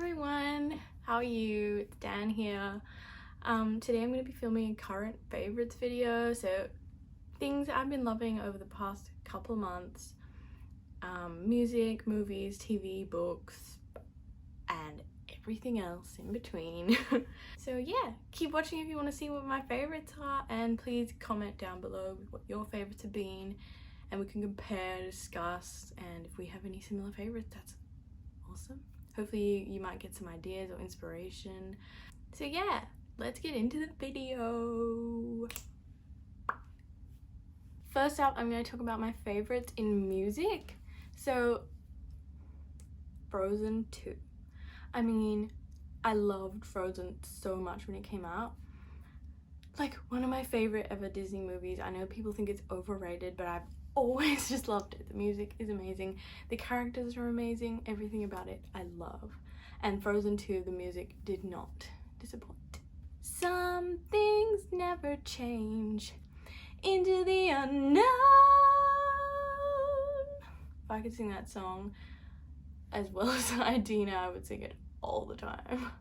everyone, how are you? It's Dan here. Today I'm going to be filming a current favorites video, so things I've been loving over the past couple of months, music, movies, TV, books, and everything else in between. So yeah, keep watching if you want to see what my favorites are, and please comment down below what your favorites have been, and we can compare, discuss, and if we have any similar favorites, that's awesome. Hopefully you might get some ideas or inspiration. So yeah, let's get into the video. First up, I'm going to talk about my favorites in music. So Frozen 2. I mean, I loved Frozen so much when it came out. Like, one of my favorite ever Disney movies. I know people think it's overrated, but I've always just loved it. The music is amazing, the characters are amazing, everything about it I love. And Frozen 2, the music did not disappoint. Some things never change, into the unknown. If I could sing that song as well as Idina, I would sing it all the time.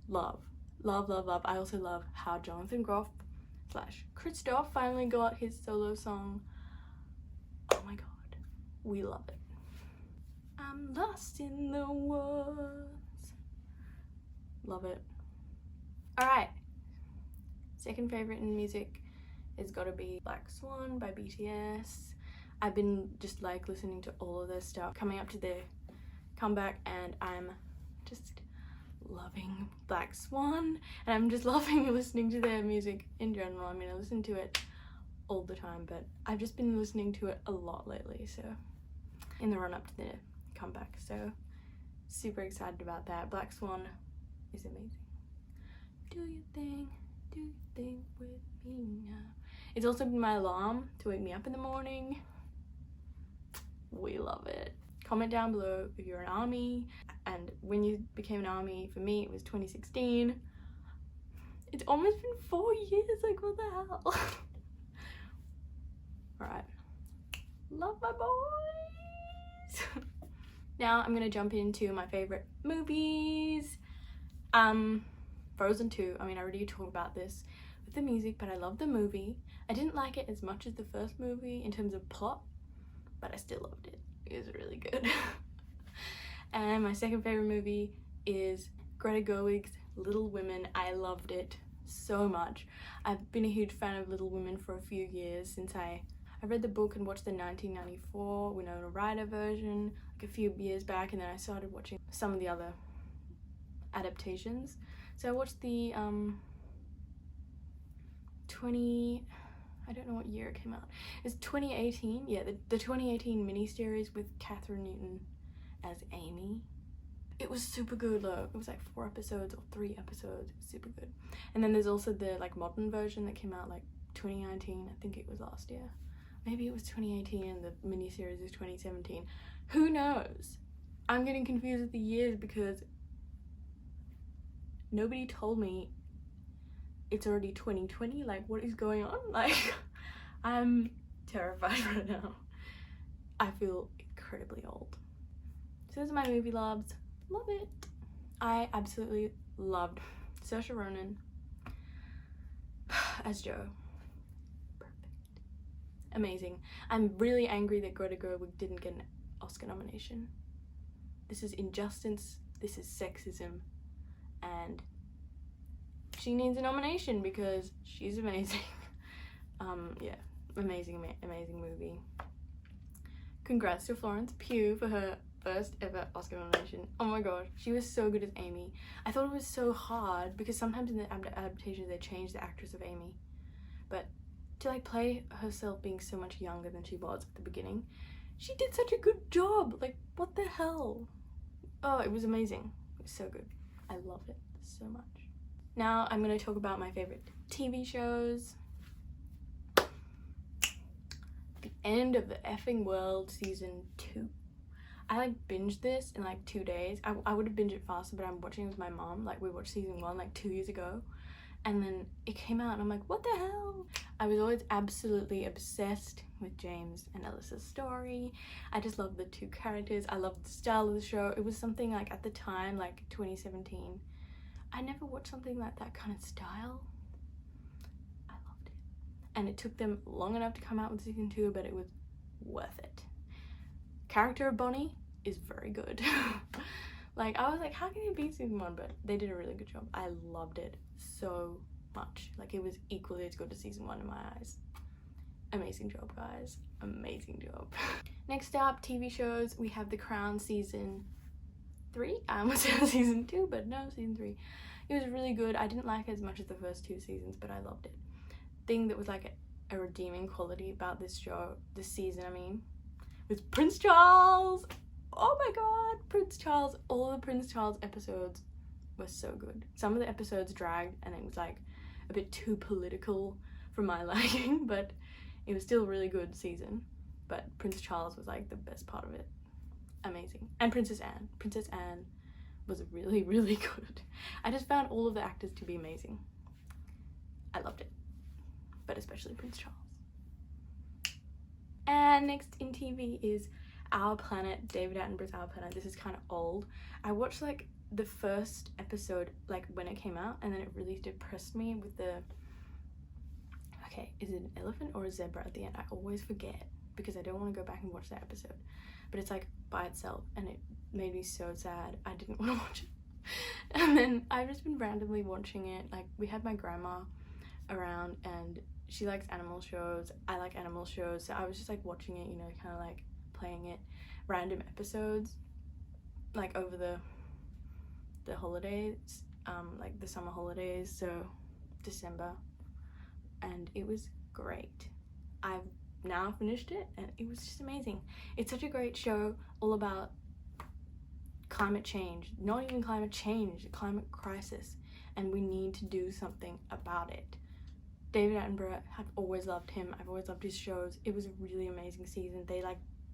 Love, love, love, love. I also love how Jonathan Groff / Kristoff finally got his solo song. Oh my god, we love it. I'm lost in the woods. Love it. Alright, second favorite in music is gotta be Black Swan by BTS. I've been just like listening to all of their stuff coming up to their comeback, and I'm just loving Black Swan, and I'm just loving listening to their music in general. I mean, I listen to it all the time, but I've just been listening to it a lot lately, so in the run up to the comeback, so super excited about that. Black Swan is amazing. Do your thing with me now. It's also been my alarm to wake me up in the morning. We love it. Comment down below if you're an ARMY and when you became an ARMY. For me it was 2016. It's almost been 4 years, like what the hell. Alright, love my boys. Now I'm gonna jump into my favorite movies. Frozen 2, I mean, I already talked about this with the music, but I love the movie. I didn't like it as much as the first movie in terms of plot, but I still loved it. It was really good. And my second favorite movie is Greta Gerwig's Little Women. I loved it so much. I've been a huge fan of Little Women for a few years, since I read the book and watched the 1994 Winona Ryder version like a few years back, and then I started watching some of the other adaptations. So I watched the I don't know what year it came out. It's 2018. Yeah, the 2018 miniseries with Catherine Newton as Amy. It was super good though. It was like 4 episodes or 3 episodes. It was super good. And then there's also the like modern version that came out like 2019. I think it was last year. Maybe it was 2018 and the miniseries is 2017. Who knows? I'm getting confused with the years because nobody told me it's already 2020. Like, what is going on? Like, I'm terrified right now. I feel incredibly old. So those are my movie loves. Love it. I absolutely loved Saoirse Ronan as Jo. Perfect. Amazing. I'm really angry that Greta Gerwig didn't get an Oscar nomination. This is injustice. This is sexism. And she needs a nomination because she's amazing. Yeah, amazing movie. Congrats to Florence Pugh for her first ever Oscar nomination. Oh my gosh, she was so good as Amy. I thought it was so hard because sometimes in the adaptations they change the actress of Amy, but to like play herself being so much younger than she was at the beginning, she did such a good job. Like, what the hell? Oh, it was amazing. It was so good. I love it so much. Now I'm going to talk about my favorite TV shows. The End of the Effing World season 2. I like binged this in like 2 days. I would have binged it faster, but I'm watching it with my mom. Like, we watched season 1 like 2 years ago, And then it came out and I'm like, what the hell? I was always absolutely obsessed with James and Ellis's story. I just loved the two characters. I loved the style of the show. It was something like at the time, like 2017, I never watched something like that kind of style. I loved it. And it took them long enough to come out with season 2, but it was worth it. Character of Bonnie is very good. Like, I was like, how can it beat season 1? But they did a really good job. I loved it so much. Like, it was equally as good as season 1 in my eyes. Amazing job, guys. Amazing job. Next up, TV shows. We have The Crown season 3. I almost said season 2, but no, season 3. It was really good. I didn't like it as much as the first 2 seasons, but I loved it. Thing that was like a redeeming quality about this show, this season, I mean, was Prince Charles. Oh my god, Prince Charles. All the Prince Charles episodes were so good. Some of the episodes dragged and it was like a bit too political for my liking, but it was still a really good season. But Prince Charles was like the best part of it. Amazing. And Princess Anne. Princess Anne was really, really good. I just found all of the actors to be amazing. I loved it. But especially Prince Charles. And next in TV is Our Planet, David Attenborough's Our Planet. This is kind of old. I watched like the first episode like when it came out, and then it really depressed me with the, okay, is it an elephant or a zebra at the end? I always forget because I don't want to go back and watch that episode. But it's like by itself and it made me so sad. I didn't want to watch it. And then I've just been randomly watching it. Like, we had my grandma around and she likes animal shows. I like animal shows. So I was just like watching it, you know, kind of like playing it, random episodes, like over the holidays, like the summer holidays, so December, and it was great. I've now finished it and it was just amazing. It's such a great show, all about climate change, not even climate change, climate crisis, and we need to do something about it. David Attenborough, I've always loved him. I've always loved his shows. It was a really amazing season.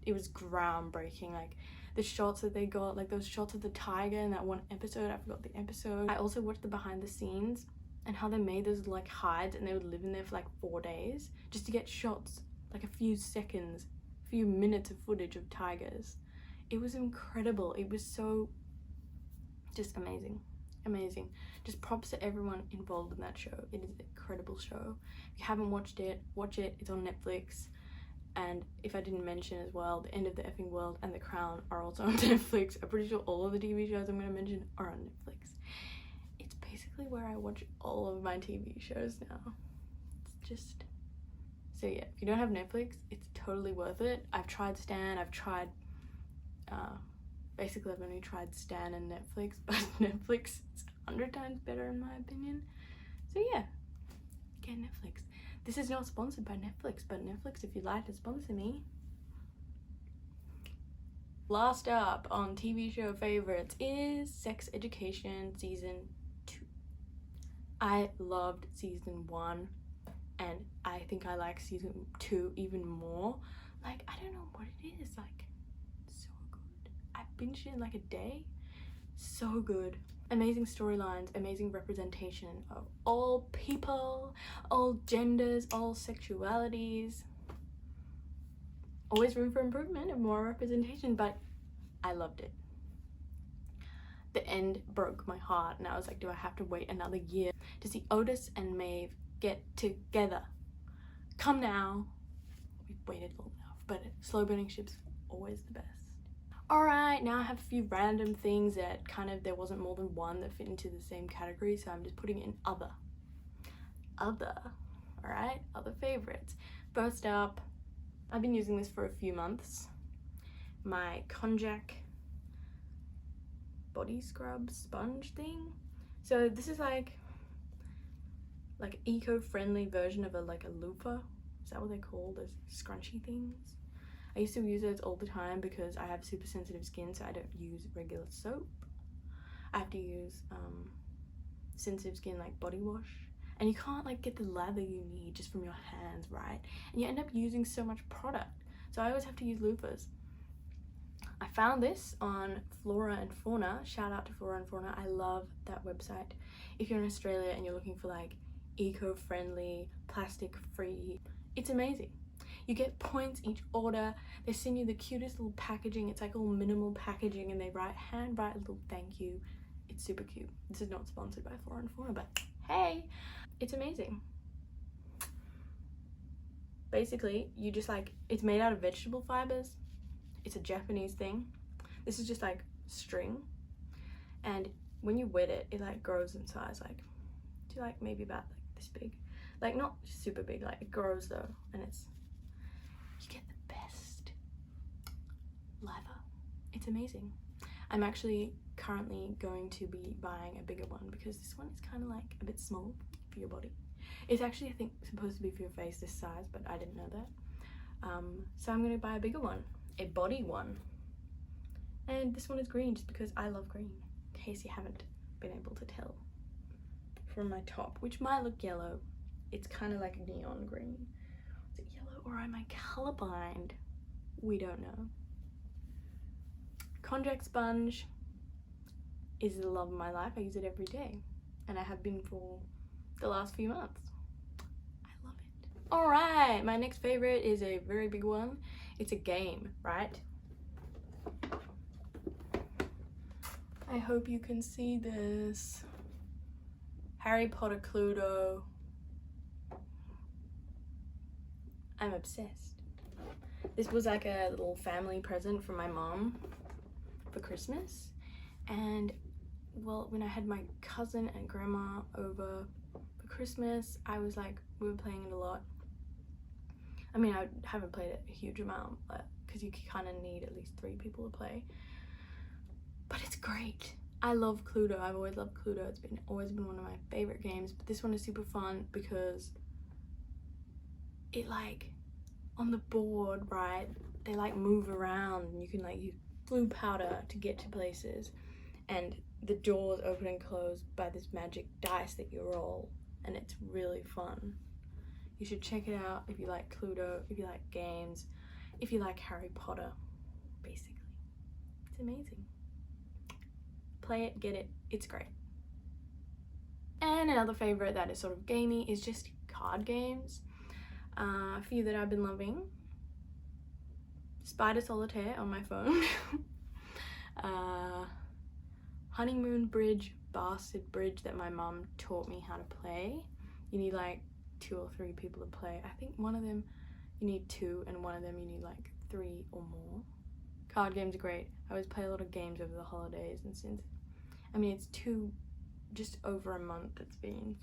It was groundbreaking. Like, the shots that they got, like those shots of the tiger in that one episode, I forgot the episode. I also watched the behind the scenes and how they made those like hides and they would live in there for like 4 days just to get shots, like a few seconds, a few minutes of footage of tigers. It was incredible. It was so just amazing. Amazing. Just props to everyone involved in that show. It is an incredible show. If you haven't watched it, watch it. It's on Netflix. And if I didn't mention as well, The End of the Effing World and The Crown are also on Netflix. I'm pretty sure all of the TV shows I'm going to mention are on Netflix. It's basically where I watch all of my TV shows now. It's just... So yeah, if you don't have Netflix, it's totally worth it. I've tried Stan, I've tried... basically I've only tried Stan and Netflix, but Netflix is 100 times better in my opinion. So yeah, get Netflix. This is not sponsored by Netflix, but Netflix, if you'd like to sponsor me. Last up on TV show favorites is Sex Education season 2. I loved season 1 and I think I like season 2 even more. Like, I don't know what it is, like, so good. I binged it in like a day. So good. Amazing storylines, amazing representation of all people, all genders, all sexualities. Always room for improvement and more representation, but I loved it. The end broke my heart and I was like, do I have to wait another year to see Otis and Maeve get together? Come now. We've waited long enough, but slow burning ships always the best. Alright, now I have a few random things that kind of, there wasn't more than one that fit into the same category, so I'm just putting it in other. Alright, other favorites. First up, I've been using this for a few months. My Konjac body scrub sponge thing. So this is like eco-friendly version of a loofah. Is that what they're called? Those scrunchy things? I used to use those all the time because I have super sensitive skin, so I don't use regular soap. I have to use sensitive skin like body wash, and you can't like get the lather you need just from your hands, right? And you end up using so much product, so I always have to use loofahs. I found this on Flora and Fauna. Shout out to Flora and Fauna. I love that website. If you're in Australia and you're looking for like eco-friendly, plastic-free. It's amazing. You get points each order. They send you the cutest little packaging. It's like all minimal packaging, and they handwrite a little thank you. It's super cute. This is not sponsored by Flora and Fauna, but hey, it's amazing. Basically, you just like, it's made out of vegetable fibers. It's a Japanese thing. This is just like string, and when you wet it, it like grows in size, like to like maybe about like this big, like not super big, like it grows though, and you get the best leather. It's amazing. I'm actually currently going to be buying a bigger one because this one is kind of like a bit small for your body. It's actually, I think, supposed to be for your face this size, but I didn't know that. So I'm going to buy a bigger one, a body one. And this one is green just because I love green, in case you haven't been able to tell from my top, which might look yellow. It's kind of like neon green. Is it yellow or am I colorblind? We don't know. Konjac sponge is the love of my life. I use it every day, and I have been for the last few months. I love it. All right, my next favorite is a very big one. It's a game, right? I hope you can see this. Harry Potter Cluedo. I'm obsessed. This was like a little family present from my mom for Christmas, and well, when I had my cousin and grandma over for Christmas, I was like, we were playing it a lot. I mean, I haven't played it a huge amount, because you kind of need at least 3 people to play, but it's great. I love Cluedo. I've always loved Cluedo. It's always been one of my favorite games, but this one is super fun because it, like, on the board, right, they like move around, and you can like use blue powder to get to places, and the doors open and close by this magic dice that you roll, and it's really fun. You should check it out if you like Cluedo, if you like games, if you like Harry Potter, basically. It's amazing. Play it, get it, it's great. And another favorite that is sort of gamey is just card games. A few that I've been loving. Spider Solitaire on my phone. Honeymoon Bridge, Bastard Bridge that my mum taught me how to play. You need like 2 or 3 people to play. I think one of them you need 2, and one of them you need like 3 or more. Card games are great. I always play a lot of games over the holidays, and it's just over a month it's been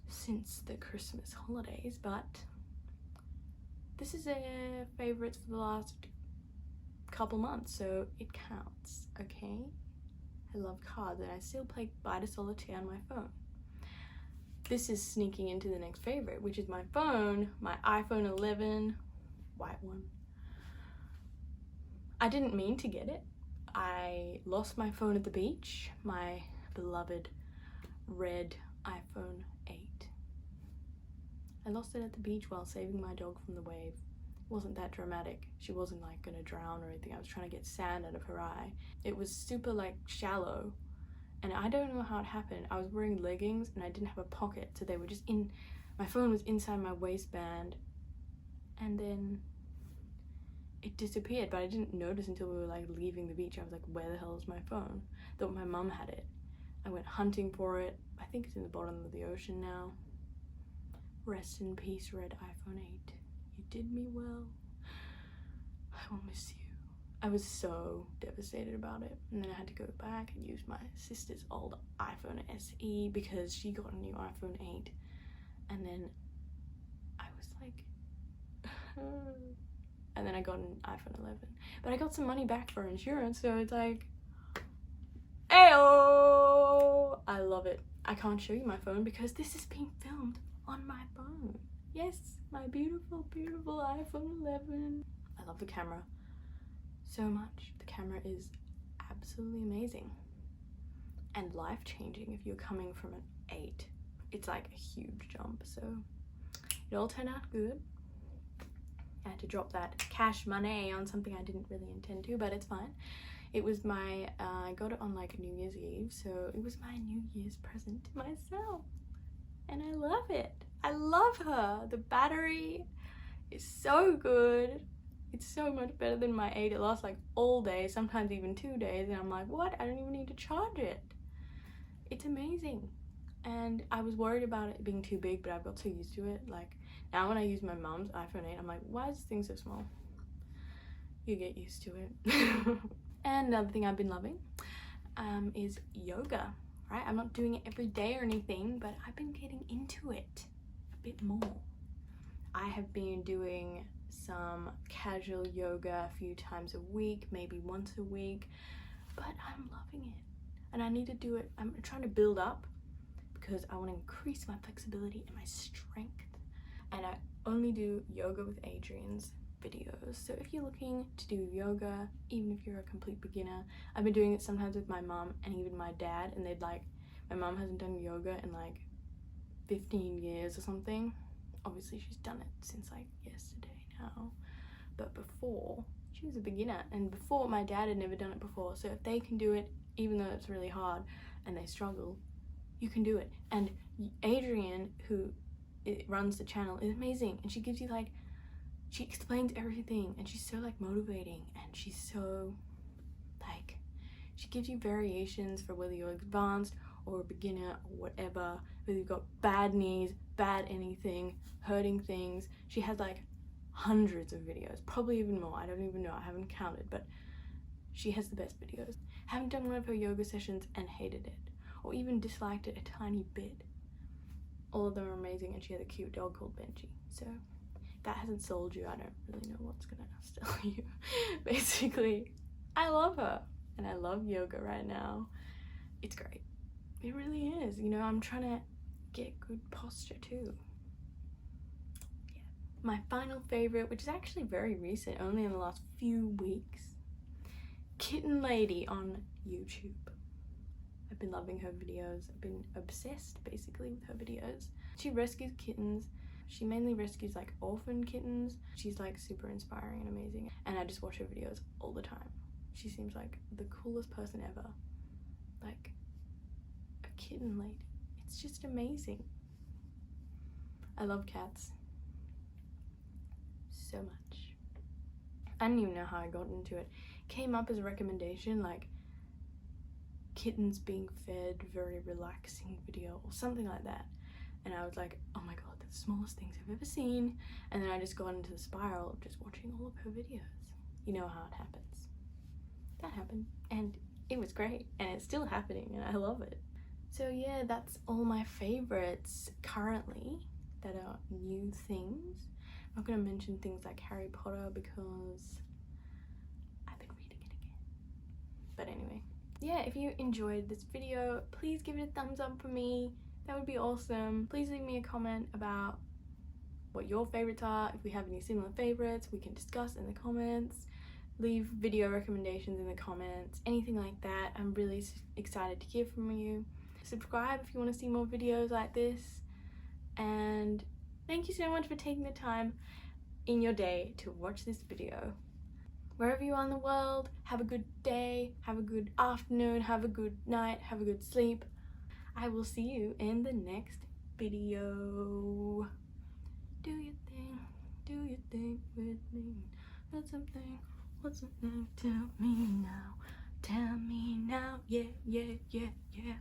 since the Christmas holidays, but this is a favorite for the last couple months, so it counts, okay? I love cards, and I still play Spider Solitaire on my phone. This is sneaking into the next favorite, which is my phone, my iPhone 11, white one. I didn't mean to get it. I lost my phone at the beach, my beloved red iPhone 8. I lost it at the beach while saving my dog from the wave. It wasn't that dramatic. She wasn't like gonna drown or anything. I was trying to get sand out of her eye. It was super like shallow, and I don't know how it happened. I was wearing leggings and I didn't have a pocket, so they were just my phone was inside my waistband, and then it disappeared, but I didn't notice until we were like leaving the beach. I was like, where the hell is my phone? Thought my mum had it. I went hunting for it. I think it's in the bottom of the ocean now. Rest in peace, red iPhone 8. You did me well. I will miss you. I was so devastated about it, and then I had to go back and use my sister's old iPhone SE because she got a new iPhone 8, and then I was like and then I got an iPhone 11, but I got some money back for insurance, so it's like, ayo! I love it. I can't show you my phone because this is being filmed on my phone. Yes, my beautiful, beautiful iPhone 11. I love the camera so much. The camera is absolutely amazing and life-changing if you're coming from an 8. It's like a huge jump, so it all turned out good. I had to drop that cash money on something I didn't really intend to, but it's fine. It was my, I got it on like New Year's Eve, so it was my New Year's present to myself. and I love it. I love her. The battery is so good. It's so much better than my 8. It lasts like all day, sometimes even 2 days, and I'm like, what? I don't even need to charge it. It's amazing. And I was worried about it being too big, but I've got so used to it. Like, now when I use my mom's iPhone 8, I'm like, why is this thing so small? You get used to it. And another thing I've been loving is yoga, right? I'm not doing it every day or anything, but I've been getting into it a bit more. I have been doing some casual yoga a few times a week, maybe once a week, but I'm loving it. And I need to do it. I'm trying to build up because I want to increase my flexibility and my strength. And I only do yoga with Adrian's videos. So if you're looking to do yoga, even if you're a complete beginner, I've been doing it sometimes with my mom and even my dad, and they'd like, my mom hasn't done yoga in like 15 years or something. Obviously she's done it since like yesterday now, but before she was a beginner, and before my dad had never done it before. So if they can do it, even though it's really hard and they struggle, you can do it. And Adrian, who runs the channel, is amazing, and she gives you like, she explains everything, and she's so like motivating, and she's so like, she gives you variations for whether you're advanced or a beginner or whatever, whether you've got bad knees, bad anything, hurting things. She has like hundreds of videos, probably even more. I don't even know, I haven't counted, but she has the best videos. Haven't done one of her yoga sessions and hated it, or even disliked it a tiny bit. All of them are amazing, and she has a cute dog called Benji. So if that hasn't sold you, I don't really know what's gonna sell you. Basically, I love her, and I love yoga right now. It's great. It really is. You know, I'm trying to get good posture too. Yeah. My final favorite, which is actually very recent, only in the last few weeks, Kitten Lady on YouTube. I've been loving her videos. I've been obsessed basically with her videos. She rescues kittens. She mainly rescues like orphan kittens. She's like super inspiring and amazing, and I just watch her videos all the time. She seems like the coolest person ever. Like a kitten lady. It's just amazing. I love cats so much. I don't even know how I got into it. Came up as a recommendation, like kittens being fed, very relaxing video or something like that, and I was like, oh my god, that's the smallest things I've ever seen. And then I just got into the spiral of just watching all of her videos. You know how it happens. That happened, and it was great, and it's still happening, and I love it. So yeah, that's all my favorites currently that are new things. I'm not going to mention things like Harry Potter because I've been reading it again. But anyway, yeah, if you enjoyed this video, please give it a thumbs up for me. That would be awesome. Please leave me a comment about what your favorites are. If we have any similar favorites, we can discuss in the comments. Leave video recommendations in the comments, anything like that. I'm really excited to hear from you. Subscribe if you want to see more videos like this. And thank you so much for taking the time in your day to watch this video. Wherever you are in the world, have a good day, have a good afternoon, have a good night, have a good sleep. I will see you in the next video. Do your thing with me. What's something, tell me now, yeah, yeah, yeah, yeah.